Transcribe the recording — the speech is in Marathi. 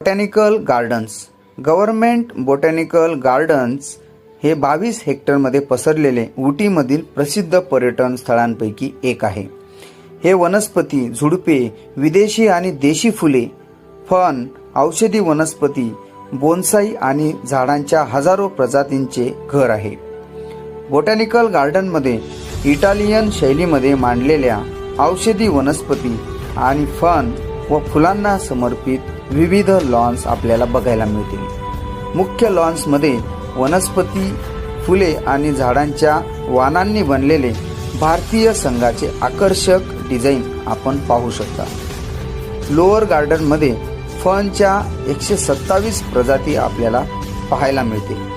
Botanical gardens. Government botanical gardens हे 22 हेक्टरमध्ये पसरलेले उटीमधील प्रसिद्ध पर्यटन स्थळांपैकी एक आहे. हे वनस्पती, झुडपे, विदेशी आणि देशी फुले, फन, औषधी वनस्पती, बोन्साई आणि झाडांच्या हजारो प्रजातींचे घर आहे. बोटॅनिकल गार्डनमध्ये इटालियन शैलीमध्ये मांडलेल्या औषधी वनस्पती आणि फन व फुलांना समर्पित विविध लॉन्स आपल्याला बघायला मिळतील. मुख्य लॉन्समध्ये वनस्पती, फुले आणि झाडांच्या वाणांनी बनलेले भारतीय संघाचे आकर्षक डिझाईन आपण पाहू शकता. लोअर गार्डनमध्ये फनच्या 127 प्रजाती आपल्याला पाहायला मिळतील.